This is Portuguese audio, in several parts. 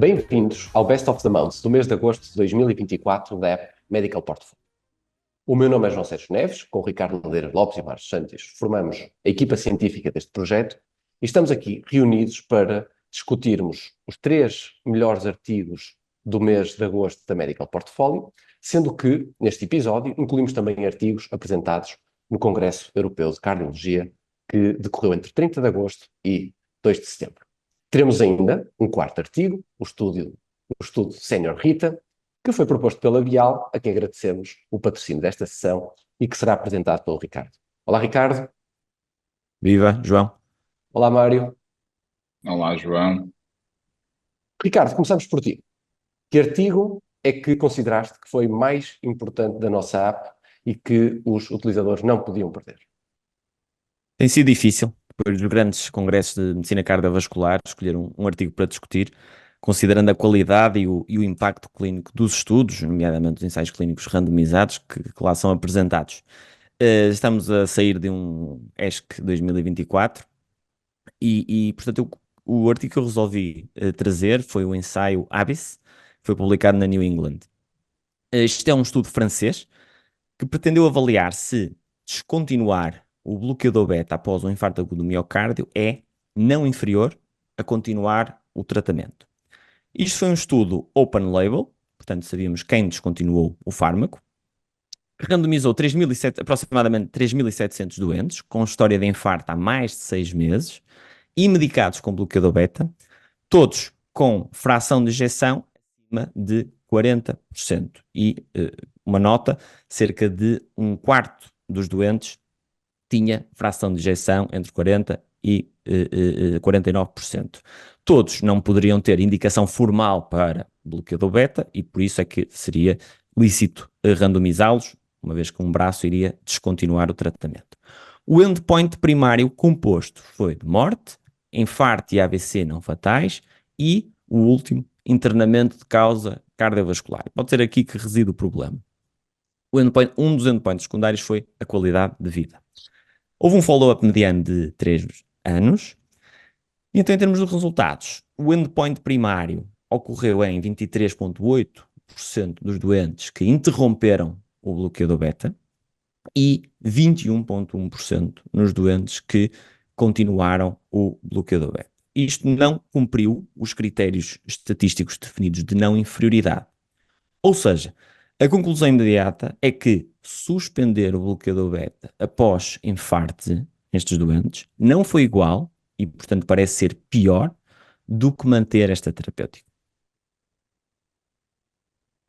Bem-vindos ao Best of the Month do mês de agosto de 2024 da app Medical Portfolio. O meu nome é João Sérgio Neves, com o Ricardo Medeiros Lopes e Marcos Santos formamos a equipa científica deste projeto e estamos aqui reunidos para discutirmos os 3 melhores artigos do mês de agosto da Medical Portfolio, sendo que, neste episódio, incluímos também artigos apresentados no Congresso Europeu de Cardiologia, que decorreu entre 30 de agosto e 2 de setembro. Teremos ainda um quarto artigo, o estudo Senior Rita, que foi proposto pela Bial, a quem agradecemos o patrocínio desta sessão e que será apresentado pelo Ricardo. Olá, Ricardo. Viva, João. Olá, Mário. Olá, João. Ricardo, começamos por ti. Que artigo é que consideraste que foi mais importante da nossa app e que os utilizadores não podiam perder? Tem sido difícil, depois dos grandes congressos de medicina cardiovascular, escolher um artigo para discutir, considerando a qualidade e o impacto clínico dos estudos, nomeadamente os ensaios clínicos randomizados que lá são apresentados. Estamos a sair de um ESC 2024 portanto, o artigo que eu resolvi trazer foi o ensaio ABIS, que foi publicado na New England. Este é um estudo francês que pretendeu avaliar se descontinuar o bloqueador beta após um infarto agudo do miocárdio é não inferior a continuar o tratamento. Isto foi um estudo open label, portanto sabíamos quem descontinuou o fármaco, que randomizou aproximadamente 3.700 doentes com história de infarto há mais de 6 meses e medicados com bloqueador beta, todos com fração de ejeção acima de 40%. Uma nota, cerca de um quarto dos doentes tinha fração de ejeção entre 40% e 49%. Todos não poderiam ter indicação formal para bloqueador beta e por isso é que seria lícito randomizá-los, uma vez que um braço iria descontinuar o tratamento. O endpoint primário composto foi de morte, infarto e AVC não fatais e o último, internamento de causa cardiovascular. Pode ser aqui que reside o problema. Um dos endpoints secundários foi a qualidade de vida. Houve um follow-up mediano de 3 anos. E então, em termos de resultados, o endpoint primário ocorreu em 23,8% dos doentes que interromperam o bloqueador beta e 21,1% nos doentes que continuaram o bloqueador beta. Isto não cumpriu os critérios estatísticos definidos de não inferioridade. Ou seja, a conclusão imediata é que suspender o bloqueador beta após infarto nestes doentes não foi igual e, portanto, parece ser pior do que manter esta terapêutica.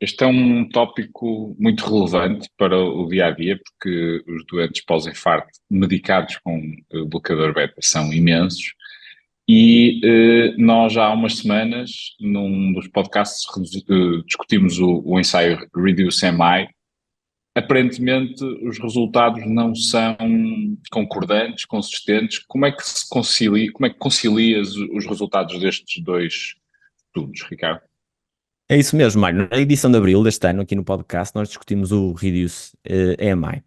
Este é um tópico muito relevante para o dia-a-dia, porque os doentes pós-infarto medicados com bloqueador beta são imensos e nós já há umas semanas, num dos podcasts, discutimos o ensaio REDUCE-MI. Aparentemente os resultados não são concordantes, consistentes. Como é que concilias os resultados destes dois estudos, Ricardo? É isso mesmo, Mário. Na edição de abril deste ano, aqui no podcast, nós discutimos o REDUCE-AMI.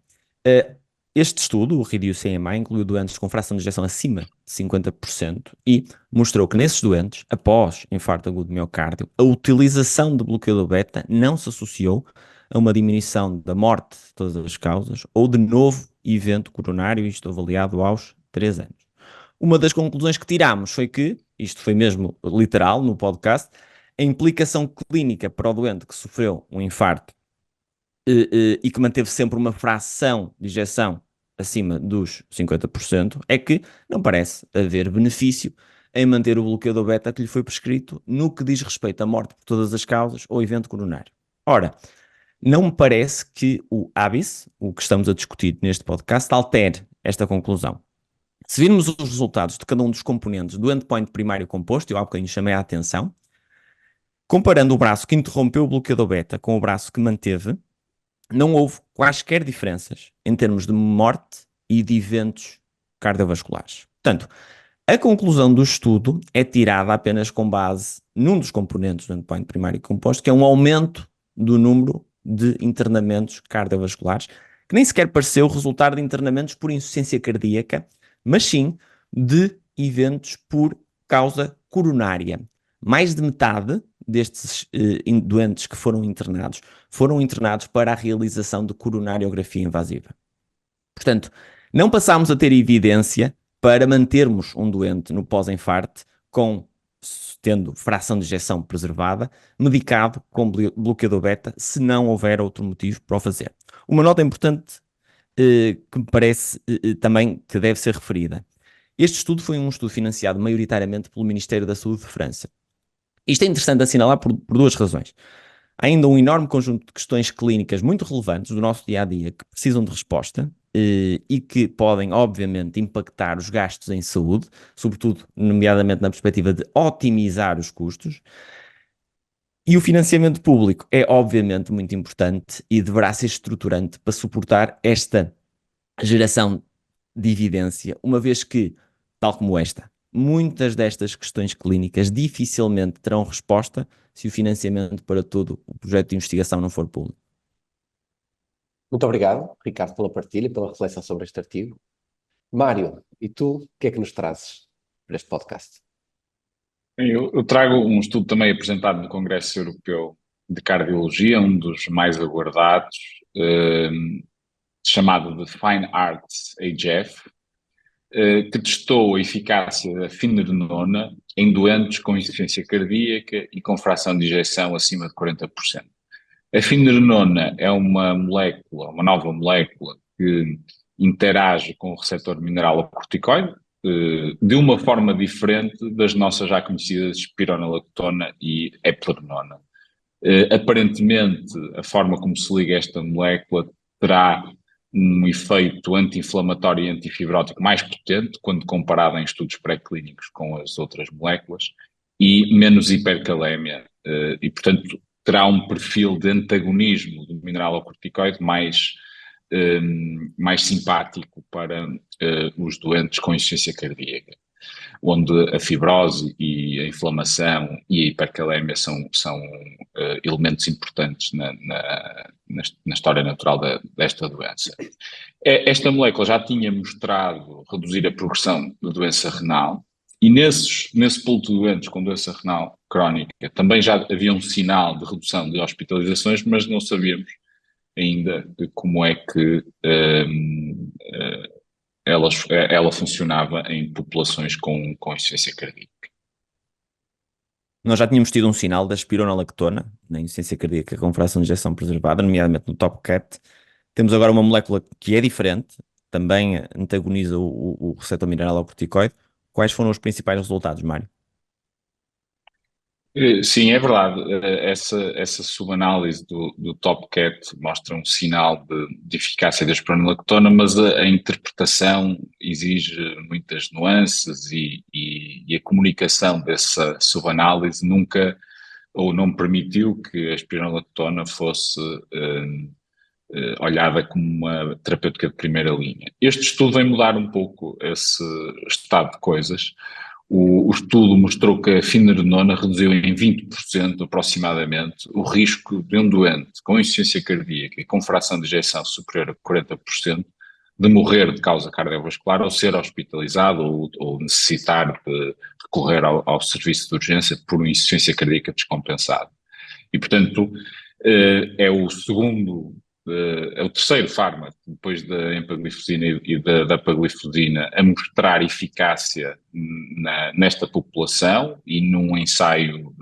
Este estudo, o REDUCE-AMI, incluiu doentes com fração de ejeção acima de 50% e mostrou que nesses doentes, após infarto agudo de miocárdio, a utilização de bloqueador beta não se associou a uma diminuição da morte de todas as causas ou de novo evento coronário, isto avaliado aos 3 anos. Uma das conclusões que tirámos foi que, isto foi mesmo literal no podcast, a implicação clínica para o doente que sofreu um infarto e que manteve sempre uma fração de ejeção acima dos 50% é que não parece haver benefício em manter o bloqueador beta que lhe foi prescrito no que diz respeito à morte por todas as causas ou evento coronário. Ora, não me parece que o ABIS, o que estamos a discutir neste podcast, altere esta conclusão. Se virmos os resultados de cada um dos componentes do endpoint primário composto, eu há bocadinho chamei a atenção, comparando o braço que interrompeu o bloqueador beta com o braço que manteve, não houve quaisquer diferenças em termos de morte e de eventos cardiovasculares. Portanto, a conclusão do estudo é tirada apenas com base num dos componentes do endpoint primário composto, que é um aumento do número de internamentos cardiovasculares, que nem sequer pareceu resultar de internamentos por insuficiência cardíaca, mas sim de eventos por causa coronária. Mais de metade destes doentes que foram internados para a realização de coronariografia invasiva. Portanto, não passámos a ter evidência para mantermos um doente no pós-infarto tendo fração de ejeção preservada, medicado com bloqueador beta, se não houver outro motivo para o fazer. Uma nota importante que me parece também que deve ser referida. Este estudo foi um estudo financiado maioritariamente pelo Ministério da Saúde de França. Isto é interessante assinalar por duas razões. Há ainda um enorme conjunto de questões clínicas muito relevantes do nosso dia-a-dia que precisam de resposta e que podem, obviamente, impactar os gastos em saúde, sobretudo, nomeadamente na perspectiva de otimizar os custos. E o financiamento público é, obviamente, muito importante e deverá ser estruturante para suportar esta geração de evidência, uma vez que, tal como esta, muitas destas questões clínicas dificilmente terão resposta se o financiamento para todo o projeto de investigação não for público. Muito obrigado, Ricardo, pela partilha, pela reflexão sobre este artigo. Mário, e tu, o que é que nos trazes para este podcast? Eu trago um estudo também apresentado no Congresso Europeu de Cardiologia, um dos mais aguardados, chamado de Fine Arts HF, que testou a eficácia da finerenona em doentes com insuficiência cardíaca e com fração de ejeção acima de 40%. A finerenona é uma nova molécula que interage com o receptor mineralocorticoide de uma forma diferente das nossas já conhecidas espironolactona e eplerenona. Aparentemente, a forma como se liga esta molécula terá um efeito anti-inflamatório e antifibrótico mais potente quando comparado em estudos pré-clínicos com as outras moléculas e menos hipercalémia e, portanto, terá um perfil de antagonismo do mineralocorticoide mais simpático para os doentes com insuficiência cardíaca, onde a fibrose e a inflamação e a hipercalémia são elementos importantes na história natural desta doença. Esta molécula já tinha mostrado reduzir a progressão da doença renal e nesse pool de doentes com doença renal crónica também já havia um sinal de redução de hospitalizações, mas não sabíamos ainda como é que ela funcionava em populações com insuficiência cardíaca. Nós já tínhamos tido um sinal da espironolactona na insuficiência cardíaca com fração de ejeção preservada, nomeadamente no TopCat. Temos agora uma molécula que é diferente, também antagoniza o receptor mineralocorticoide. Quais foram os principais resultados, Mário? Sim, é verdade. Essa subanálise do TopCat mostra um sinal de eficácia da espironolactona, mas a interpretação exige muitas nuances e a comunicação dessa subanálise nunca ou não permitiu que a espironolactona fosse olhada como uma terapêutica de primeira linha. Este estudo vem mudar um pouco esse estado de coisas. O estudo mostrou que a finerenona reduziu em 20% aproximadamente o risco de um doente com insuficiência cardíaca e com fração de ejeção superior a 40% de morrer de causa cardiovascular ou ser hospitalizado ou necessitar de recorrer ao serviço de urgência por uma insuficiência cardíaca descompensada. E, portanto, é o terceiro fármaco, depois da empagliflozina e da pagliflozina, a mostrar eficácia nesta população e num ensaio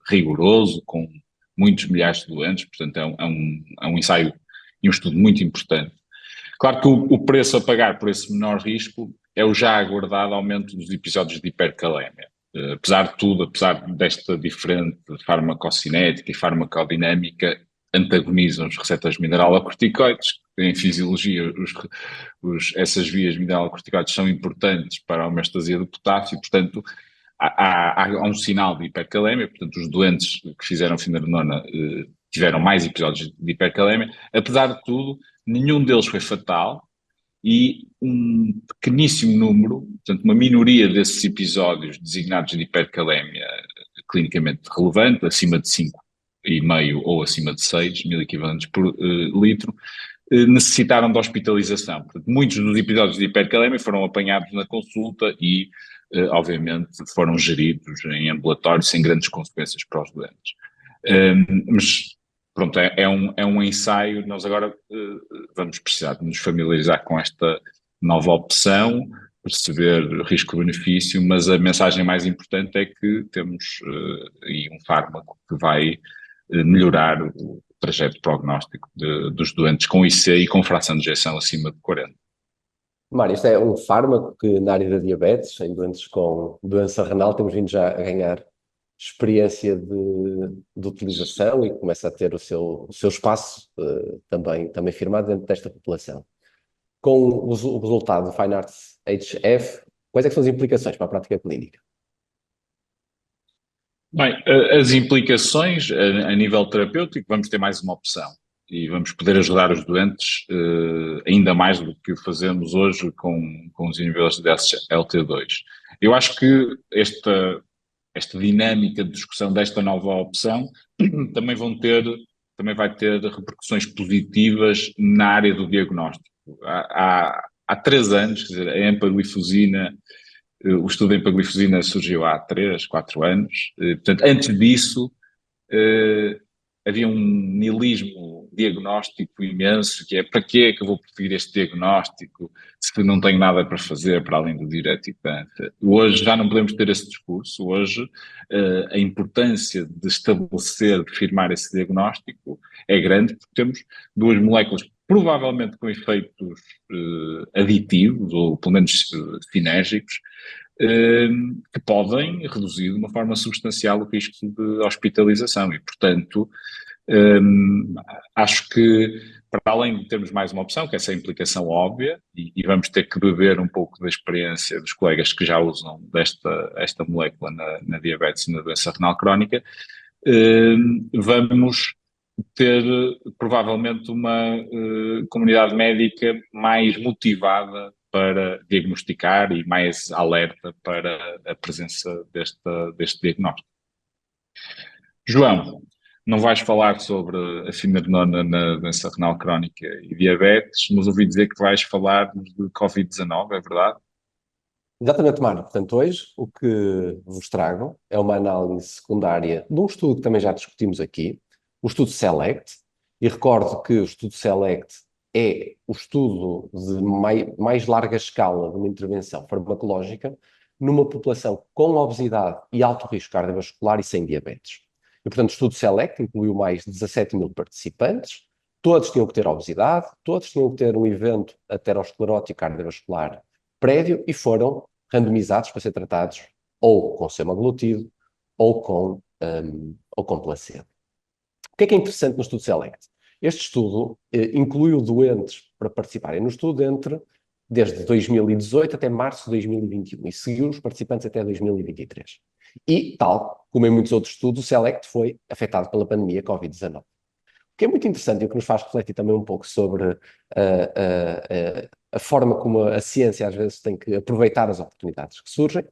rigoroso com muitos milhares de doentes, portanto é um ensaio e um estudo muito importante. Claro que o preço a pagar por esse menor risco é o já aguardado aumento dos episódios de hipercalémia. Apesar de tudo, apesar desta diferente farmacocinética e farmacodinâmica, antagonizam os receptores mineralocorticoides. Em fisiologia, essas vias mineralocorticoides são importantes para a homeostasia do potássio, portanto, há um sinal de hipercalémia, portanto, os doentes que fizeram finerenona tiveram mais episódios de hipercalémia. Apesar de tudo, nenhum deles foi fatal e um pequeníssimo número, portanto, uma minoria desses episódios designados de hipercalémia clinicamente relevante, acima de 5,5 ou acima de 6 mil equivalentes por litro, necessitaram de hospitalização. Portanto, muitos dos episódios de hipercalémia foram apanhados na consulta e obviamente foram geridos em ambulatório sem grandes consequências para os doentes. Mas pronto, é um ensaio. Nós agora vamos precisar de nos familiarizar com esta nova opção, perceber risco-benefício, mas a mensagem mais importante é que temos aí um fármaco que vai melhorar o trajeto prognóstico dos doentes com IC e com fração de ejeção acima de 40. Mário, isto é um fármaco que na área da diabetes, em doentes com doença renal, temos vindo já a ganhar experiência de utilização e começa a ter o seu espaço também firmado dentro desta população. Com o resultado do FINEARTS HF, quais é que são as implicações para a prática clínica? Bem, as implicações a nível terapêutico, vamos ter mais uma opção e vamos poder ajudar os doentes ainda mais do que o fazemos hoje com os inibidores de SGLT2. Eu acho que esta dinâmica de discussão desta nova opção também vai ter repercussões positivas na área do diagnóstico. Há 3 anos, quer dizer, a empagliflozina, o estudo de empagliflozina surgiu há 3, 4 anos. Portanto, antes disso, havia um niilismo diagnóstico imenso, que é para que é que eu vou prosseguir este diagnóstico se não tenho nada para fazer para além do diurético-câncer. Hoje já não podemos ter esse discurso. Hoje a importância de estabelecer, de firmar esse diagnóstico é grande, porque temos 2 moléculas provavelmente com efeitos aditivos, ou pelo menos sinérgicos, que podem reduzir de uma forma substancial o risco de hospitalização e, portanto, acho que para além de termos mais uma opção, que é essa implicação óbvia, e vamos ter que beber um pouco da experiência dos colegas que já usam esta molécula na diabetes e na doença renal crónica, vamos ter provavelmente uma comunidade médica mais motivada para diagnosticar e mais alerta para a presença deste diagnóstico. João, não vais falar sobre a finerenona na doença renal crónica e diabetes, mas ouvi dizer que vais falar de Covid-19, é verdade? Exatamente, Mário. Portanto, hoje o que vos trago é uma análise secundária de um estudo que também já discutimos aqui, o estudo SELECT, e recordo que o estudo SELECT é o estudo de mais larga escala de uma intervenção farmacológica numa população com obesidade e alto risco cardiovascular e sem diabetes. E, portanto, o estudo SELECT incluiu mais de 17 mil participantes, todos tinham que ter obesidade, todos tinham que ter um evento aterosclerótico cardiovascular prévio e foram randomizados para ser tratados ou com semaglutide ou com placebo. O que é interessante no estudo SELECT? Este estudo incluiu doentes para participarem no estudo desde 2018 até março de 2021 e seguiu os participantes até 2023. E, tal como em muitos outros estudos, o SELECT foi afetado pela pandemia Covid-19. O que é muito interessante e o que nos faz refletir também um pouco sobre a forma como a ciência às vezes tem que aproveitar as oportunidades que surgem,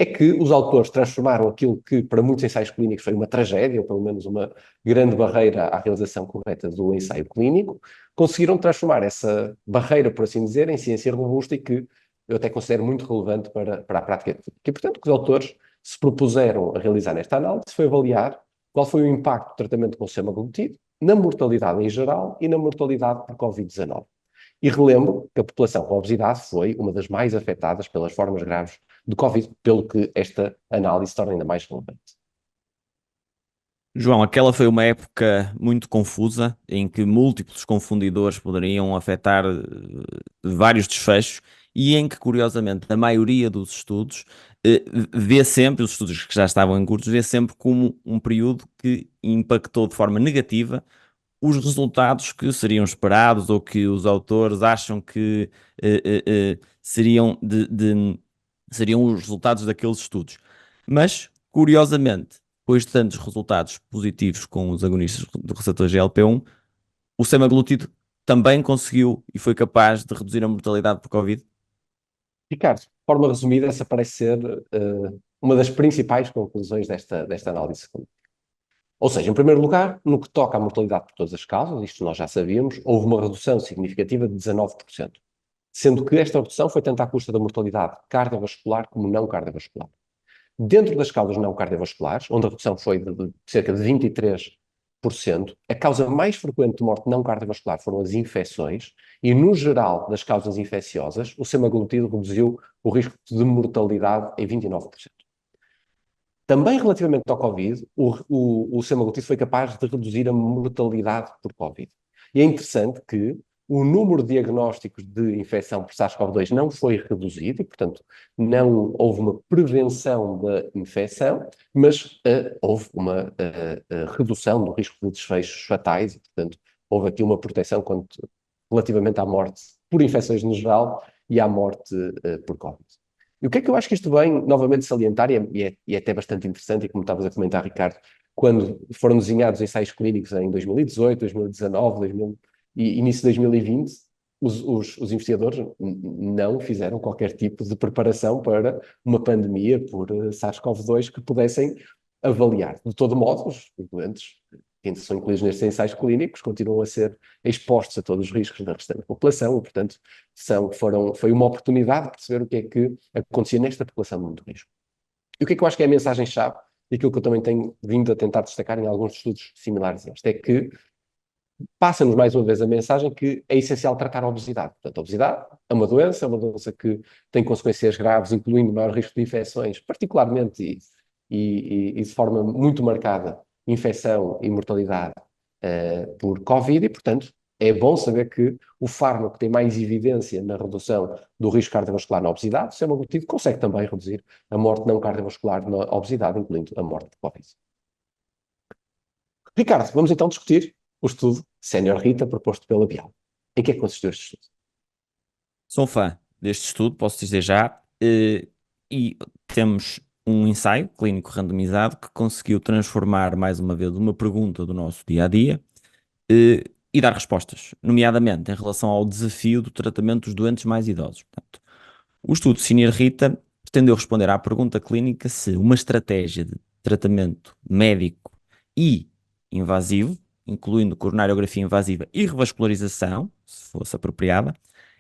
é que os autores transformaram aquilo que para muitos ensaios clínicos foi uma tragédia, ou pelo menos uma grande barreira à realização correta do ensaio clínico, conseguiram transformar essa barreira, por assim dizer, em ciência robusta e que eu até considero muito relevante para a prática clínica. E, portanto, o que os autores se propuseram a realizar nesta análise foi avaliar qual foi o impacto do tratamento com semaglutide na mortalidade em geral e na mortalidade por Covid-19. E relembro que a população com obesidade foi uma das mais afetadas pelas formas graves de Covid, pelo que esta análise torna ainda mais relevante. João, aquela foi uma época muito confusa, em que múltiplos confundidores poderiam afetar vários desfechos e em que, curiosamente, a maioria dos estudos vê sempre, os estudos que já estavam em curso, vê sempre como um período que impactou de forma negativa os resultados que seriam esperados ou que os autores acham que seriam os resultados daqueles estudos. Mas, curiosamente, depois de tantos resultados positivos com os agonistas do receptor GLP-1, o semaglutide também conseguiu e foi capaz de reduzir a mortalidade por Covid? Ricardo, de forma resumida, essa parece ser uma das principais conclusões desta análise secundária. Ou seja, em primeiro lugar, no que toca à mortalidade por todas as causas, isto nós já sabíamos, houve uma redução significativa de 19%. sendo que esta redução foi tanto à custa da mortalidade cardiovascular como não cardiovascular. Dentro das causas não cardiovasculares, onde a redução foi de cerca de 23%, a causa mais frequente de morte não cardiovascular foram as infecções e, no geral, das causas infecciosas, o semaglutide reduziu o risco de mortalidade em 29%. Também relativamente ao Covid, o semaglutide foi capaz de reduzir a mortalidade por Covid. E é interessante que o número de diagnósticos de infecção por SARS-CoV-2 não foi reduzido e, portanto, não houve uma prevenção da infecção, mas houve uma redução do risco de desfechos fatais e, portanto, houve aqui uma proteção relativamente à morte por infecções no geral e à morte por Covid. E o que é que eu acho que isto vem novamente salientar, e é até bastante interessante, e como estavas a comentar, Ricardo, quando foram desenhados ensaios clínicos em 2018, 2019, e início de 2020, os investigadores não fizeram qualquer tipo de preparação para uma pandemia por SARS-CoV-2 que pudessem avaliar. De todo modo, os doentes que são incluídos nestes ensaios clínicos continuam a ser expostos a todos os riscos da restante população e, portanto, foi uma oportunidade de perceber o que é que acontecia nesta população de muito risco. E o que é que eu acho que é a mensagem-chave, e aquilo que eu também tenho vindo a tentar destacar em alguns estudos similares a este, é que passa-nos mais uma vez a mensagem que é essencial tratar a obesidade. Portanto, a obesidade é uma doença que tem consequências graves, incluindo maior risco de infecções, particularmente e de forma muito marcada, infecção e mortalidade por Covid, e, portanto, é bom saber que o fármaco que tem mais evidência na redução do risco cardiovascular na obesidade, o semaglutide, consegue também reduzir a morte não cardiovascular na obesidade, incluindo a morte por Covid. Ricardo, vamos então discutir o estudo Sénior Rita proposto pela Bial. Em que é que consistiu este estudo? Sou fã deste estudo, posso dizer já, e temos um ensaio clínico randomizado que conseguiu transformar mais uma vez uma pergunta do nosso dia-a-dia e dar respostas, nomeadamente em relação ao desafio do tratamento dos doentes mais idosos. Portanto, o estudo Sénior Rita pretendeu responder à pergunta clínica se uma estratégia de tratamento médico e invasivo, incluindo coronariografia invasiva e revascularização, se fosse apropriada,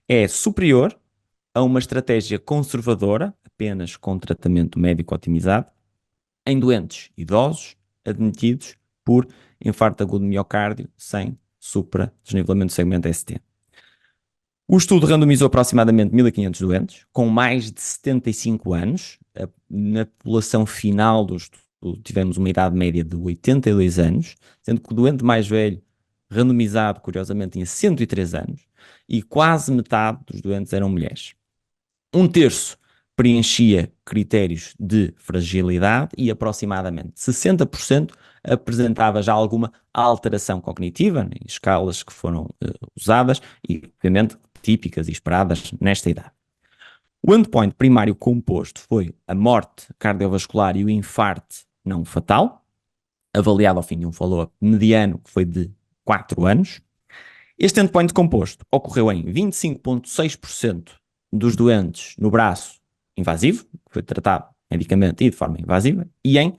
é superior a uma estratégia conservadora, apenas com tratamento médico otimizado, em doentes idosos admitidos por infarto agudo de miocárdio sem supradesnivelamento do segmento ST. O estudo randomizou aproximadamente 1.500 doentes, com mais de 75 anos. Na população final do estudo tivemos uma idade média de 82 anos, sendo que o doente mais velho randomizado, curiosamente, tinha 103 anos, e quase metade dos doentes eram mulheres. Um terço preenchia critérios de fragilidade e aproximadamente 60% apresentava já alguma alteração cognitiva, em escalas que foram usadas e, obviamente, típicas e esperadas nesta idade. O endpoint primário composto foi a morte cardiovascular e o infarto não fatal, avaliado ao fim de um follow-up mediano que foi de 4 anos. Este endpoint composto ocorreu em 25,6% dos doentes no braço invasivo, que foi tratado medicamente e de forma invasiva, e em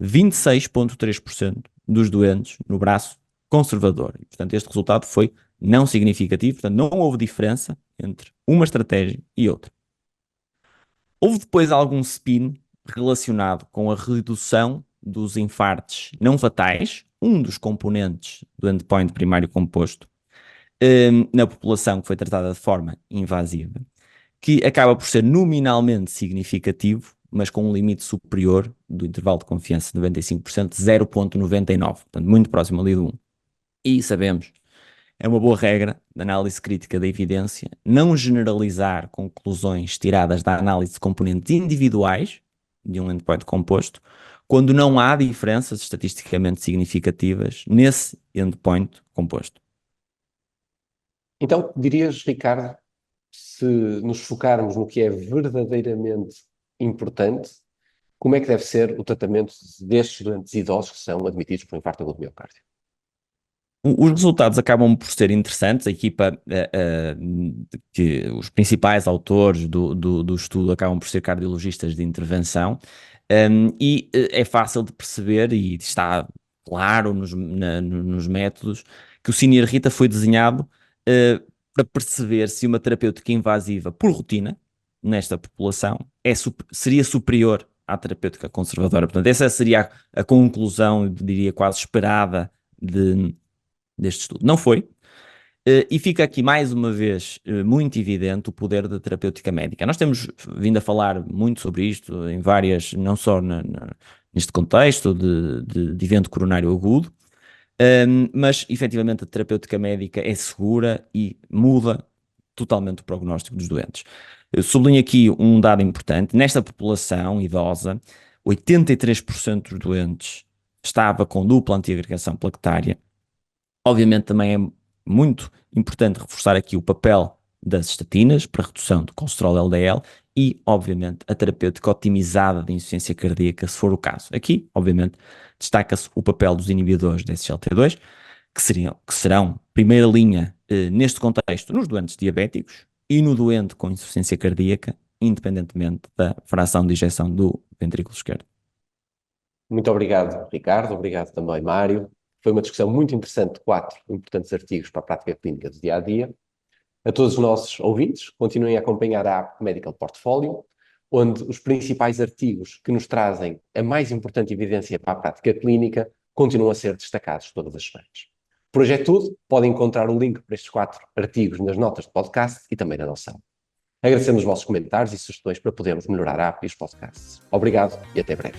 26,3% dos doentes no braço conservador. E, portanto, este resultado foi não significativo, portanto, não houve diferença entre uma estratégia e outra. Houve depois algum spin relacionado com a redução dos infartos não fatais, um dos componentes do endpoint primário composto, na população que foi tratada de forma invasiva, que acaba por ser nominalmente significativo, mas com um limite superior do intervalo de confiança de 95%, 0,99%, portanto muito próximo ali do 1. E sabemos, é uma boa regra da análise crítica da evidência, não generalizar conclusões tiradas da análise de componentes individuais de um endpoint composto, quando não há diferenças estatisticamente significativas nesse endpoint composto. Então, dirias, Ricardo, se nos focarmos no que é verdadeiramente importante, como é que deve ser o tratamento destes doentes idosos que são admitidos por infarto agudo de miocárdio? Os resultados acabam por ser interessantes. A equipa, os principais autores do estudo acabam por ser cardiologistas de intervenção, e é fácil de perceber, e está claro nos métodos, que o Sénior Rita foi desenhado para perceber se uma terapêutica invasiva por rotina nesta população seria superior à terapêutica conservadora. Portanto, essa seria a conclusão, eu diria, quase esperada deste estudo. Não foi. E fica aqui mais uma vez muito evidente o poder da terapêutica médica. Nós temos vindo a falar muito sobre isto em várias, não só neste contexto de evento coronário agudo, mas efetivamente a terapêutica médica é segura e muda totalmente o prognóstico dos doentes. Eu sublinho aqui um dado importante: nesta população idosa, 83% dos doentes estava com dupla antiagregação plaquetária. Obviamente também é muito importante reforçar aqui o papel das estatinas para redução do colesterol LDL e, obviamente, a terapêutica otimizada de insuficiência cardíaca, se for o caso. Aqui, obviamente, destaca-se o papel dos inibidores de SGLT2, que serão primeira linha neste contexto nos doentes diabéticos e no doente com insuficiência cardíaca, independentemente da fração de ejeção do ventrículo esquerdo. Muito obrigado, Ricardo. Obrigado também, Mário. Foi uma discussão muito interessante de 4 importantes artigos para a prática clínica do dia-a-dia. A todos os nossos ouvintes, continuem a acompanhar a app Medical Portfolio, onde os principais artigos que nos trazem a mais importante evidência para a prática clínica continuam a ser destacados todas as semanas. Por hoje é tudo. Podem encontrar o link para estes 4 artigos nas notas do podcast e também na nossa app. Agradecemos os vossos comentários e sugestões para podermos melhorar a app e os podcasts. Obrigado e até breve.